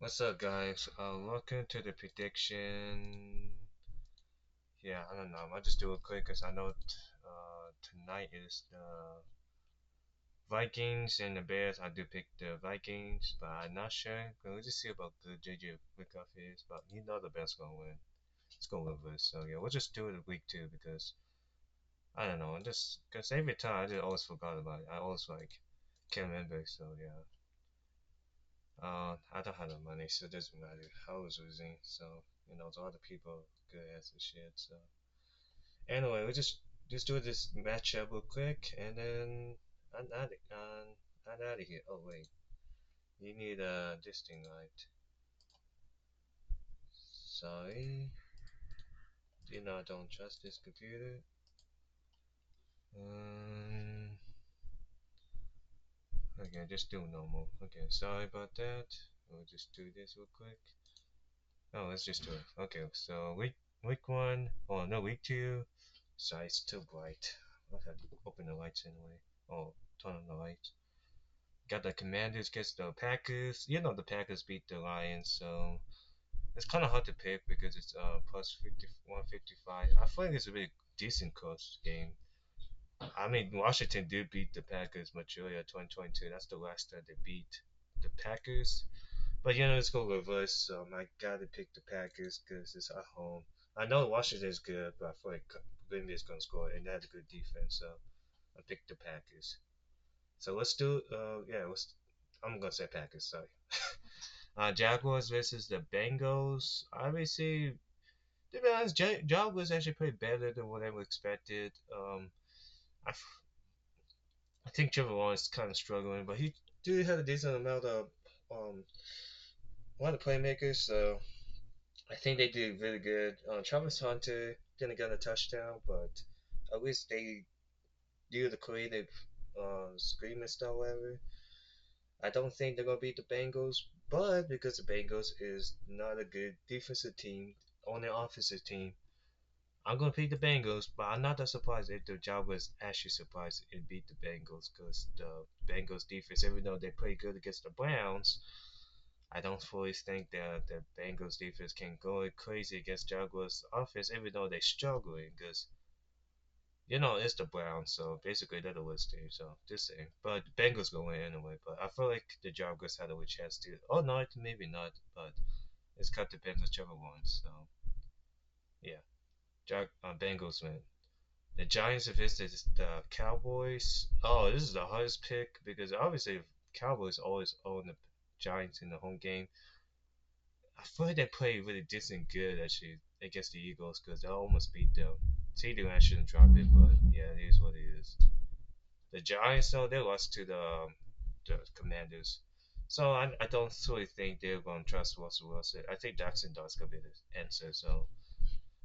What's up, guys? Welcome to the prediction. Yeah, I don't know. I'll just do it quick because I know tonight is the Vikings and the Bears. I do pick the Vikings, but I'm not sure. We'll just see about good JJ Wickoff is. But you know the Bears gonna win. It's gonna win this. So yeah, we'll just do it week two because I don't know. Just because every time I just always forgot about it. I always can't remember. So yeah. I don't have the money, so it doesn't matter. I was losing, so the other people good as the shit. So anyway, we just do this matchup real quick, and then I'm out. I'm out of here. Oh wait, you need this thing right? Sorry, I don't trust this computer. Um, okay, just do normal. Okay, sorry about that. We'll just do this real quick. Oh, let's just do it. Okay, so week one. Oh no, week two. Sorry, it's too bright. I have to open the lights anyway. Oh, turn on the lights. Got the Commanders against the Packers. The Packers beat the Lions, so it's kind of hard to pick because it's plus 50, 155. I feel like it's a really decent close game. I mean, Washington did beat the Packers much earlier, 2022. That's the last time they beat the Packers. But let's go reverse. So I gotta pick the Packers because it's at home. I know Washington is good, but I feel like Green Bay is gonna score, and they have a good defense. So I picked the Packers. So let's do. Yeah, I'm gonna say Packers. Sorry. Jaguars versus the Bengals. Obviously, to be honest, Jaguars actually played better than what I expected. I, f- I think Trevor Lawrence is kind of struggling, but he do have a decent amount of a lot of playmakers. So I think they did really good. Travis Hunter didn't get a touchdown, but at least they do the creative screen and stuff, whatever. I don't think they're gonna beat the Bengals, but because the Bengals is not a good defensive team, only offensive team, I'm gonna pick the Bengals. But I'm not that surprised if the Jaguars actually surprised and beat the Bengals because the Bengals defense, even though they play good against the Browns, I don't fully think that the Bengals defense can go crazy against Jaguars offense, even though they're struggling. Because it's the Browns, so basically they're the worst team. So just saying. But the Bengals go win anyway. But I feel like the Jaguars had a chance to. Oh no, maybe not. But it's kind of depends on whichever one. So yeah, Bengals win. The Giants visit the Cowboys. Oh, this is the hardest pick because obviously Cowboys always own the Giants in the home game. I feel like they play really decent good actually against the Eagles because they almost beat them. CD I shouldn't drop it, but yeah, it is what it is. The Giants, though, they lost to the Commanders. So I don't really think they're going to trust Russell Wilson. I think Jackson Dot's going to be the answer. So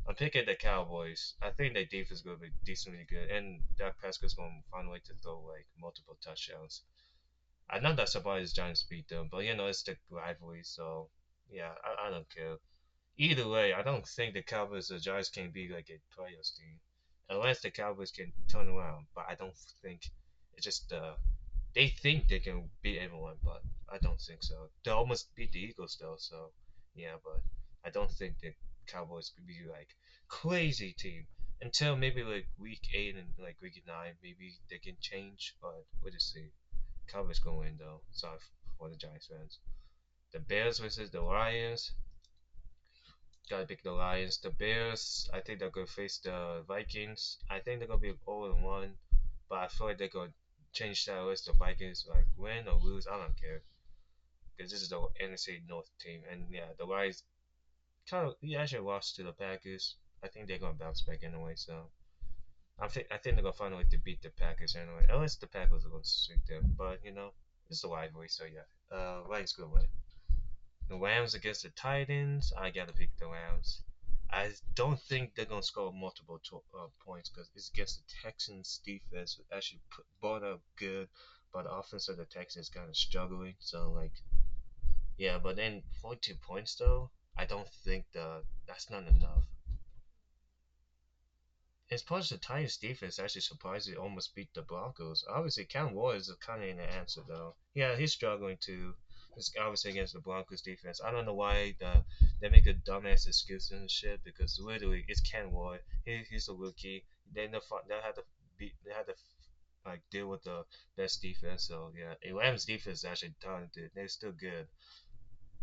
I'm picking the Cowboys. I think their defense is going to be decently good. And Dak Prescott's going to find a way to throw like multiple touchdowns. I'm not that surprised the Giants beat them, but it's the rivalry. So yeah, I don't care. Either way, I don't think the Cowboys or Giants can be like a playoffs team. Unless the Cowboys can turn around. But I don't think it's just they think they can beat everyone, but I don't think so. They almost beat the Eagles though, so yeah, but I don't think the Cowboys could be like crazy team until maybe like week 8 and like week 9. Maybe they can change, but we'll just see. Cowboys gonna win though. Sorry for the Giants fans. The Bears versus the Lions. Gotta pick the Lions. The Bears, I think they're gonna face the Vikings. I think they're gonna be 0-1, but I feel like they're gonna change that list. The Vikings like win or lose, I don't care because this is the NFC North team, and yeah, the Lions kind of actually lost to the Packers. I think they're gonna bounce back anyway, so I think they're gonna find a way to beat the Packers anyway. Unless the Packers are gonna sweep them, but it's a rivalry, so yeah, Lions gonna win. The Rams against the Titans, I gotta pick the Rams. I don't think they're gonna score multiple points because it's against the Texans defense, who actually brought up good, but the offense of the Texans kind of struggling. So like, yeah, but then 42 points though, I don't think that's not enough. As plus the Titans defense actually surprisingly almost beat the Broncos. Obviously, Cam Ward is kind of in the answer though. Yeah, he's struggling too. It's obviously against the Broncos defense. I don't know why they make a dumbass excuse and shit because literally it's Ken Ward. He's a rookie. They had to like deal with the best defense. So yeah, the Rams defense is actually talented. They're still good,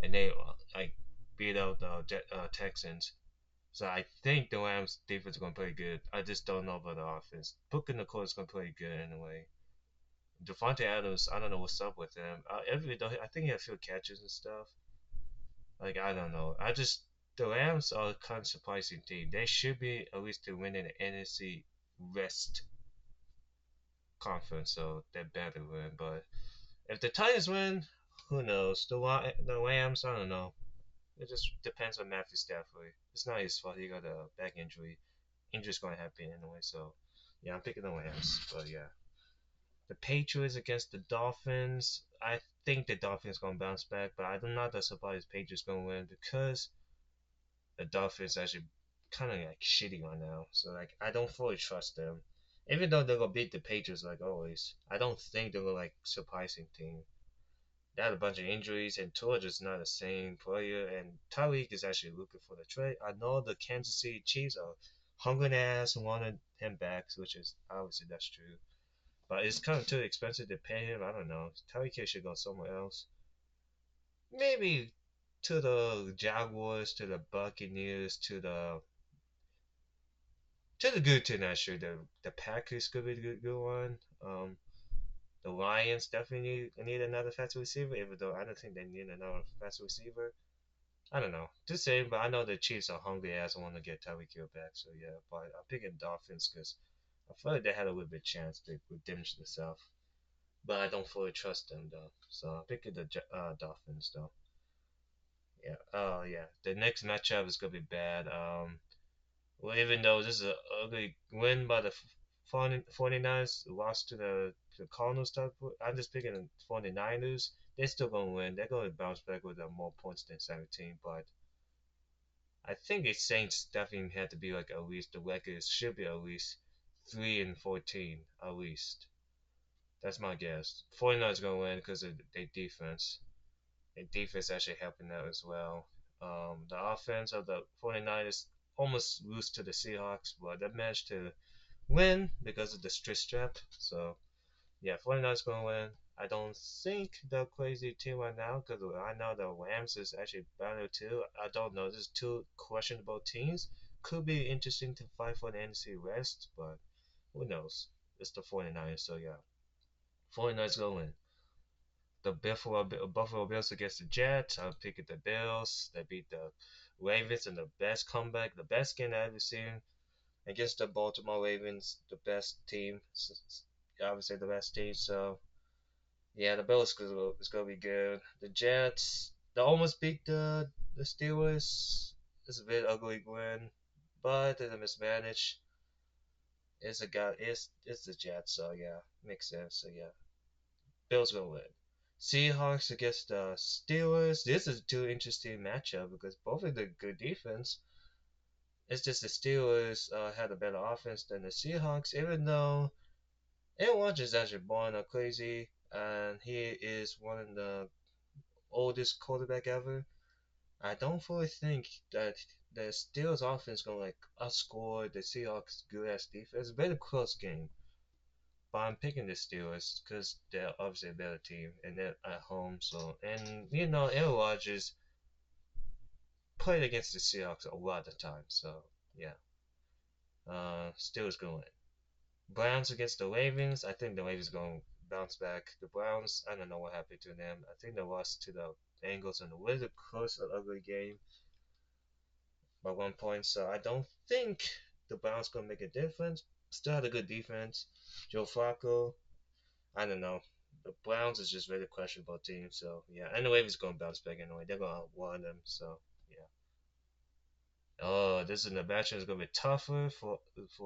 and they like beat out the Texans. So I think the Rams defense is gonna play good. I just don't know about the offense. Booker Nicole is gonna play good anyway. Devontae Adams, I don't know what's up with him. I think he had a few catches and stuff. Like I don't know. The Rams are a kind of surprising team. They should be at least to win in the NFC West conference, so they better win. But if the Titans win, who knows? The Rams, I don't know. It just depends on Matthew Stafford. It's not his fault. He got a back injury. Injury's gonna happen anyway. So yeah, I'm picking the Rams. But yeah, the Patriots against the Dolphins. I think the Dolphins gonna bounce back, but I'm not that surprised Patriots gonna win because the Dolphins actually kind of like shitty right now. So like I don't fully trust them. Even though they're gonna beat the Patriots like always, I don't think they're gonna like surprising team. They had a bunch of injuries, and Tua just not the same player. And Tyreek is actually looking for the trade. I know the Kansas City Chiefs are hungry ass and wanted him back, which is obviously that's true. But it's kind of too expensive to pay him. I don't know. Tyreek should go somewhere else. Maybe to the Jaguars, to the Buccaneers, to the good team actually. The Packers could be the good one. The Lions definitely need another fast receiver, even though I don't think they need another fast receiver. I don't know. Just saying, but I know the Chiefs are hungry as I want to get Tyreek Hill back. So yeah, but I'm picking Dolphins because I feel like they had a little bit chance to redeem themselves, but I don't fully trust them though. So I'm picking the Dolphins though. Yeah. Oh yeah. The next matchup is gonna be bad. Well, even though this is an ugly win by the 49ers, lost to the Cardinals, I'm just picking the 49ers. They're still going to win. They're going to bounce back with more points than 17. But I think the Saints definitely had to be like at least the record should be at least 3-14 at least. That's my guess. 49ers going to win because of their defense. Their defense actually helping out as well. The offense of the 49ers almost lose to the Seahawks, but they managed to win because of the stress strap. So yeah, 49ers gonna win. I don't think they're crazy team right now because I know the Rams is actually better too. I don't know. There's two questionable teams. Could be interesting to fight for the NFC West, but who knows? It's the 49ers, so yeah. 49ers gonna win. The Buffalo Bills against the Jets. I'm picking the Bills. They beat the Ravens in the best comeback, the best game I've ever seen against the Baltimore Ravens, the best team. Obviously the best team. So yeah, the Bills is gonna be good. The Jets, they almost beat the Steelers. It's a bit ugly win, but it's a mismanage. It's the Jets, so yeah, makes sense. So yeah, Bills gonna win. Seahawks against the Steelers. This is two interesting matchup because both of the good defense. It's just the Steelers had a better offense than the Seahawks, even though Aaron Rodgers is actually born a crazy, and he is one of the oldest quarterback ever. I don't fully think that the Steelers offense gonna like outscore the Seahawks good ass defense. It's a very close game, but I'm picking the Steelers because they're obviously a better team and they're at home. So and Aaron Rodgers played against the Seahawks a lot of times. So yeah, Steelers gonna win. Browns against the Ravens. I think the Ravens gonna bounce back. The Browns, I don't know what happened to them. I think they lost to the Bengals in a really close and ugly game by 1 point. So I don't think the Browns gonna make a difference. Still had a good defense. Joe Flacco. I don't know. The Browns is just really questionable team. So yeah, and the Ravens gonna bounce back anyway. They're gonna outrun them. So yeah. Oh, this is the matchup is gonna be tougher for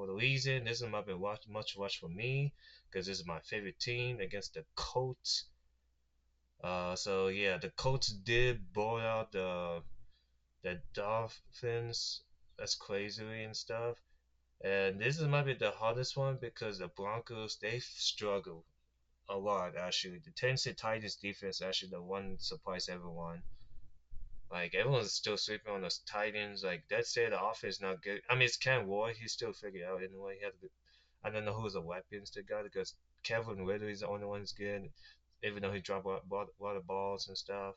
the reason. This is might be much watch for me because this is my favorite team against the Colts. So yeah, the Colts did blow out the Dolphins. That's crazy and stuff. And this is might be the hardest one because the Broncos they struggle a lot actually. The Tennessee Titans defense actually the one surprised everyone. Like everyone's still sleeping on the Titans. Like that said, the offense not good. I mean, it's Cam Ward. He still figured out anyway. He had good. I don't know who's the weapons they got because Kevin Ridley is the only one who's good, even though he dropped a lot of balls and stuff.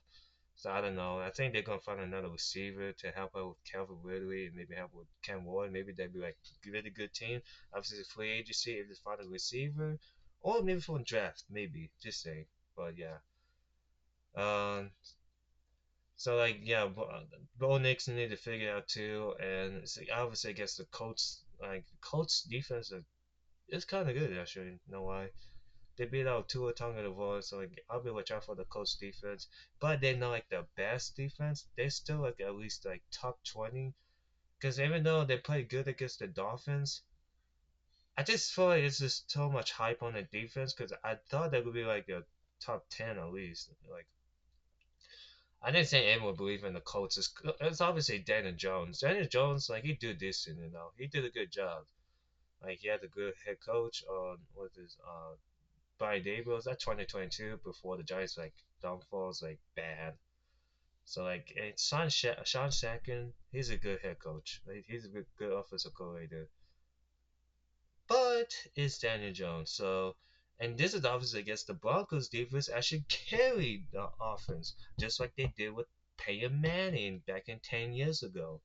So I don't know. I think they're gonna find another receiver to help out with Calvin Ridley and maybe help with Cam Ward. Maybe they'd be like a really good team. Obviously, the free agency if they find a receiver, or maybe for a draft, maybe just say. But yeah. Um. So like yeah, Bo Nixon need to figure it out too, and it's like, obviously against the Colts, like Colts defense is kind of good actually. You know why? They beat out Tua Tagovailoa, so like I'll be watching out for the Colts defense. But they're not like the best defense. They're still like at least like top 20. Because even though they play good against the Dolphins, I just feel like it's just so much hype on the defense. Because I thought they would be like a top 10 at least. Like I didn't say anyone would believe in the Colts. It's obviously Daniel Jones. Daniel Jones, like he did this, and he did a good job. Like he had a good head coach on with his Brian Daboll. That 2022 before the Giants like downfalls like bad. So like it's Sean Sakin, he's a good head coach. Like, he's a good offensive coordinator. But it's Daniel Jones. So and this is obviously against the Broncos defense actually carried the offense just like they did with Peyton Manning back in 10 years ago.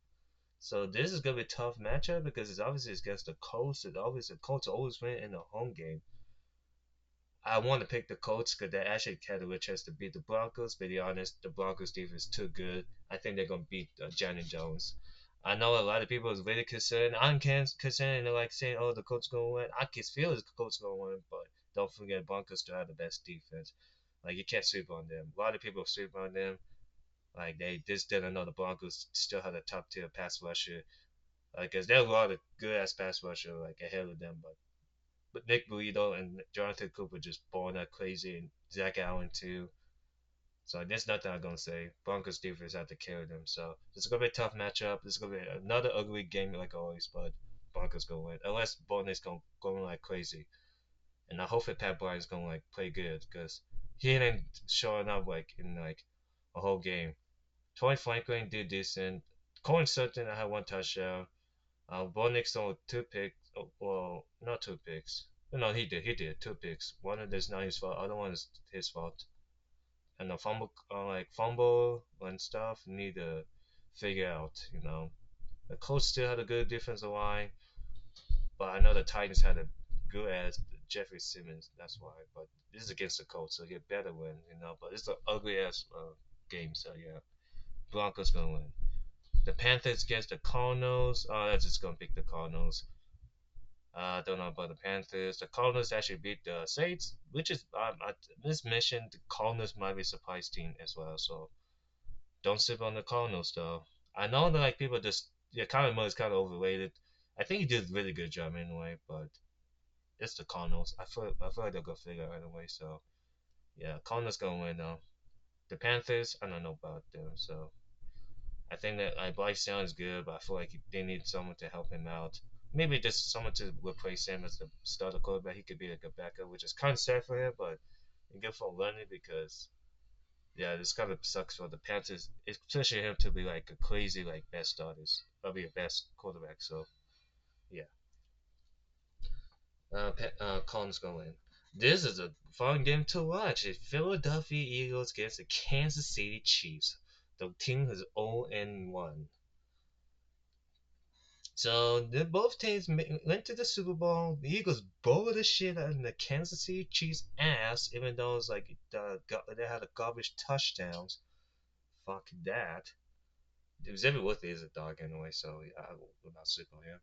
So this is gonna be a tough matchup because it's obviously against the Colts. And obviously the Colts always win in the home game. I want to pick the Colts because they actually had a real chance to beat the Broncos. But to be honest, the Broncos defense is too good. I think they're gonna beat Janet Jones. I know a lot of people is really concerned. I'm concerned. They're like saying, "Oh, the Colts gonna win." I can feel the Colts gonna win, but don't forget Broncos still have the best defense. Like you can't sleep on them. A lot of people sleep on them. Like they just didn't know the Broncos still had a top tier pass rusher. Like, cause there are a lot of good ass pass rusher like ahead of them, but Nick Burrito and Jonathan Cooper just balling out crazy, and Zach Allen too. So there's nothing I'm gonna say. Broncos defense have to carry them. So this is gonna be a tough matchup. This is gonna be another ugly game like always, but Broncos gonna win unless Bonnie's gonna go like crazy. And I hope that Pat Bryant's gonna like play good because he ain't showing up like in like a whole game. Troy Franklin did decent. Colin Sutton I had one touchdown. Bo Nixon with two picks. Oh, well, not two picks. No, he did. He did two picks. One of them's not his fault. Other one is his fault. And the fumble and stuff need to figure out. The Colts still had a good defensive line, but I know the Titans had a good ass Jeffrey Simmons. That's why. But this is against the Colts, so he better win. But it's an ugly ass game. So yeah, Broncos gonna win. The Panthers against the Cardinals. That's just gonna pick the Cardinals. I don't know about the Panthers. The Cardinals actually beat the Saints, which is I just mentioned the Cardinals might be a surprise team as well. So don't sleep on the Cardinals though. I know that like people just Kyler Murray is kind of overrated. I think he did a really good job anyway, but it's the Cardinals. I feel like they're gonna figure it out anyway. So yeah, Cardinals gonna win though. The Panthers, I don't know about them. So I think that like Bryce Young is good, but I feel like they need someone to help him out. Maybe just someone to replace him as the starter quarterback. He could be like a backup, which is kind of sad for him, but good for learning because yeah, this kind of sucks for the Panthers, especially him to be like a crazy like best starters. I'll be a best quarterback. So yeah, Collins gonna win. This is a fun game to watch. The Philadelphia Eagles against the Kansas City Chiefs. The team is 0-1. So both teams went to the Super Bowl. The Eagles bowled the shit out of the Kansas City Chiefs ass, even though it's like they had a garbage touchdowns. Fuck that. It was every worth is a dog anyway, so yeah, I will not sleep on him.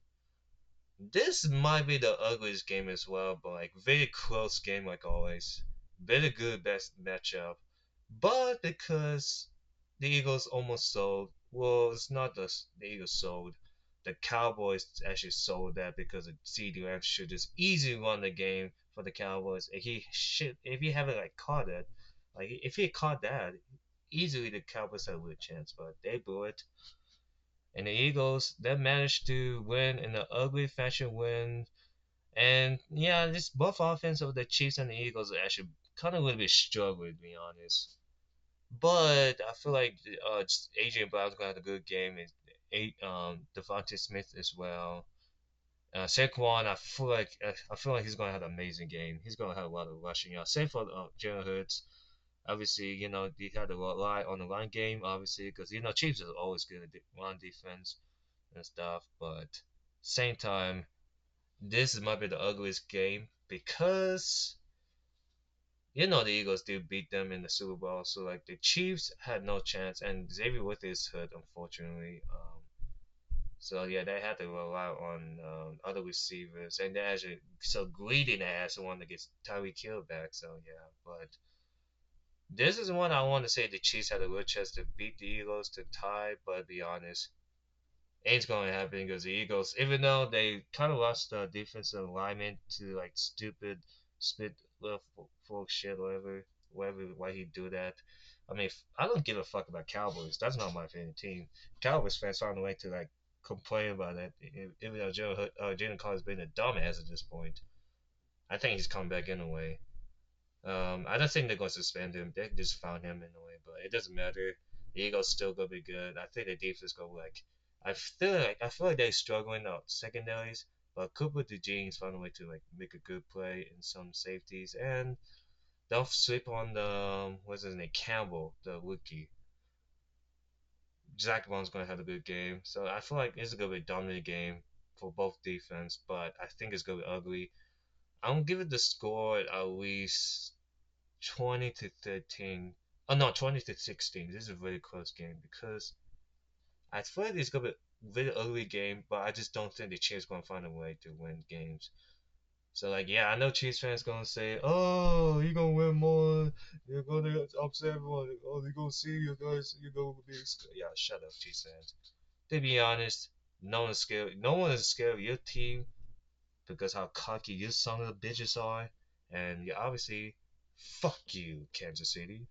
This might be the ugliest game as well, but like very close game like always. Very good best matchup. But because the Eagles almost sold, well, it's not the Eagles sold. The Cowboys actually sold that because the CD Lamb should just easily run the game for the Cowboys. If he haven't like caught it, like if he caught that, easily the Cowboys had a good chance, but they blew it. And the Eagles they managed to win in an ugly fashion win, And yeah, this both offense of the Chiefs and the Eagles are actually kind of a little bit struggling, to be honest. But I feel like AJ Brown's gonna have a good game. And Devontae Smith as well. Saquon, I feel like he's gonna have an amazing game. He's gonna have a lot of rushing yards. Same for Jalen Hurts. Obviously, he had to rely on the line game, obviously, because Chiefs is always good at run defense and stuff. But same time, might be the ugliest game because the Eagles did beat them in the Super Bowl, so like the Chiefs had no chance, and Xavier Woods is hurt, unfortunately. So yeah, they had to rely on other receivers, and they actually so greedy they actually want to get Tyreek Hill back. So yeah, but this is one I want to say the Chiefs had a real chance to beat the Eagles to tie, but to be honest, ain't going to happen because the Eagles, even though they kind of lost the defensive alignment to like stupid spit left fork shit, whatever, why he do that. I mean, I don't give a fuck about Cowboys. That's not my favorite team. Cowboys fans found a way to like complain about that, even though Jalen Carter's been a dumbass at this point. I think he's come back in a way. I don't think they're going to suspend him. They just found him in a way, but it doesn't matter. The Eagles still gonna be good. I think the defense gonna like. I feel like they're struggling out secondaries, but Cooper DeJean's found a way to like make a good play in some safeties, and don't sleep on the what's his name Campbell, the rookie. Zach Bond's gonna have a good game, so I feel like it's gonna be a dominant game for both defense, but I think it's gonna be ugly. I'm gonna give it the score at least 20 to 13. Oh no, 20 to 16. This is a very close game because I feel like it's gonna be a very ugly game, but I just don't think the Chiefs gonna find a way to win games. So like, yeah, I know Chiefs fans gonna say, "Oh, you're gonna win more. You're gonna upset everyone. Oh, they're gonna see you guys. You're gonna be." Yeah, shut up, Chiefs fans. To be honest, no one's scared. No one is scared of your team because how cocky you son of the bitches are, and you obviously, fuck you, Kansas City.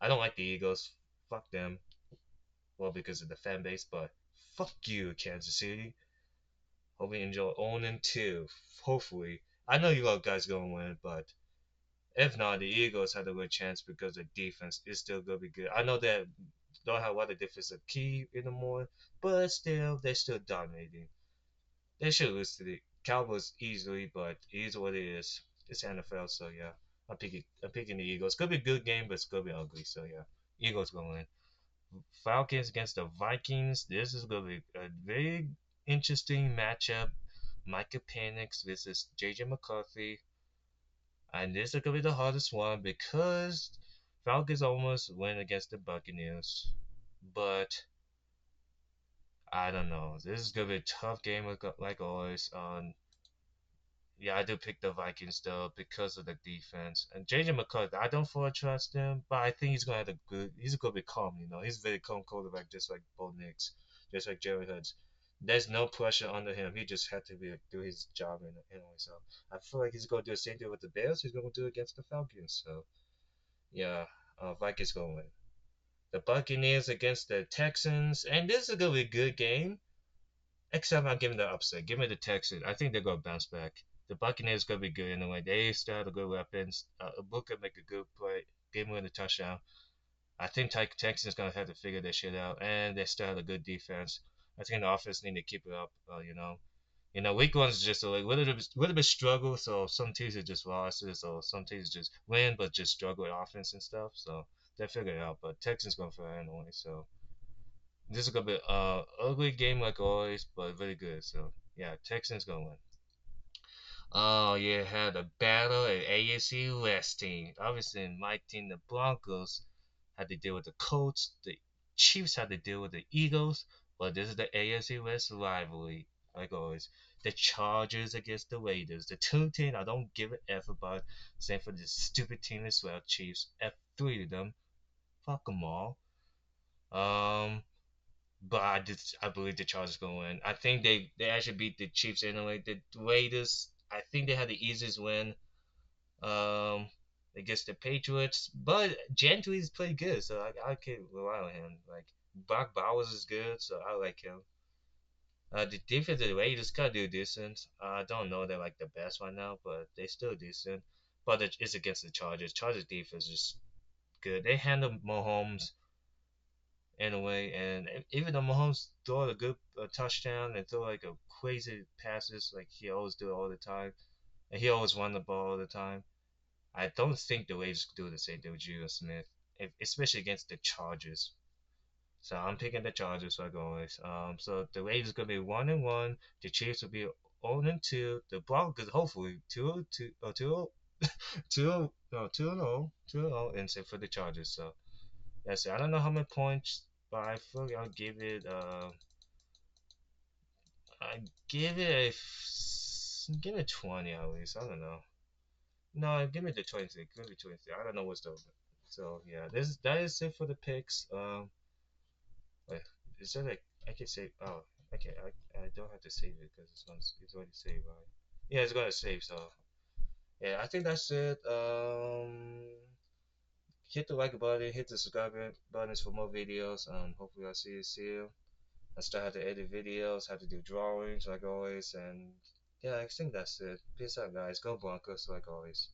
I don't like the Eagles. Fuck them. Well, because of the fan base, but fuck you, Kansas City. Hope you enjoy owning too. Hopefully. I know you guys gonna win, but if not, the Eagles have a good chance because the defense is still gonna be good. I know that don't have a lot of defensive key anymore, but still, they're still dominating. They should lose to the Cowboys easily, but it is what it is. It's NFL, so yeah. I'm picking the Eagles. Could be a good game, but it's gonna be ugly. So yeah, Eagles gonna win. Falcons against the Vikings. This is going to be a very interesting matchup. Micah Penix versus JJ McCarthy. And this is going to be the hardest one because Falcons almost win against the Buccaneers. But I don't know. This is going to be a tough game like always. Yeah, I do pick the Vikings though because of the defense. And JJ McCarthy, I don't fully trust him, but I think he's gonna have a good. He's gonna be calm, He's a very calm quarterback, just like Bo Nix, just like Jerry Hurts. There's no pressure under him. He just had to do his job anyway. So I feel like he's gonna do the same thing with the Bears. He's gonna do it against the Falcons. So yeah, Vikings gonna win. The Buccaneers against the Texans, and this is gonna be a good game. Except I'm giving the upset. Give me the Texans. I think they're gonna bounce back. The Buccaneers gonna be good anyway. They still have the good weapons. Booker make a good play, game winning touchdown. I think Texans gonna have to figure their shit out, and they still have a good defense. I think the offense need to keep it up. Week one's just a little bit struggle. So some teams are just losses, so some teams just win but just struggle with offense and stuff. So they figure it out. But Texans gonna figure it out anyway. So this is gonna be ugly game like always, but very good. So yeah, Texans gonna win. Oh, you had a battle at AFC West team. Obviously, my team, the Broncos, had to deal with the Colts. The Chiefs had to deal with the Eagles. But this is the AFC West rivalry, like always. The Chargers against the Raiders. The two teams I don't give a F about. Same for this stupid team as well, Chiefs. F3 to them. Fuck them all. Um, but I believe the Chargers gonna win. I think they actually beat the Chiefs anyway. The Raiders, I think they had the easiest win um against the Patriots, but Gentry is pretty good, so I can rely on him. Like Brock Bowers is good, so I like him. The defense, the Raiders could do decent. I don't know they're like the best right now, but they still decent. But it's against the Chargers. Chargers defense is good. They handle Mahomes in a way, and even though Mahomes throw a good touchdown and throw like a crazy passes, like he always do all the time, and he always won the ball all the time. I don't think the Raiders could do the same thing with Geno Smith, especially against the Chargers. So I'm picking the Chargers like always. So the Raiders gonna be 1-1. The Chiefs will be 0-2. The Broncos hopefully 2-2 or 2 no 2-0 2-0 and say for the Chargers. So that's it. I don't know how many points, but I feel like I'll give it I give it give it 20 at least. I don't know. No, give me the 20. Give me 20. I don't know what's the so yeah. That is it for the picks. Wait, is there like I can save? Oh, okay. I don't have to save it because it's already saved, right? Yeah, it's gonna save. So yeah, I think that's it. Hit the like button, hit the subscribe buttons for more videos. Hopefully I'll see you soon. I still have to edit videos, have to do drawings like always, and yeah, I think that's it. Peace out, guys. Go Broncos like always.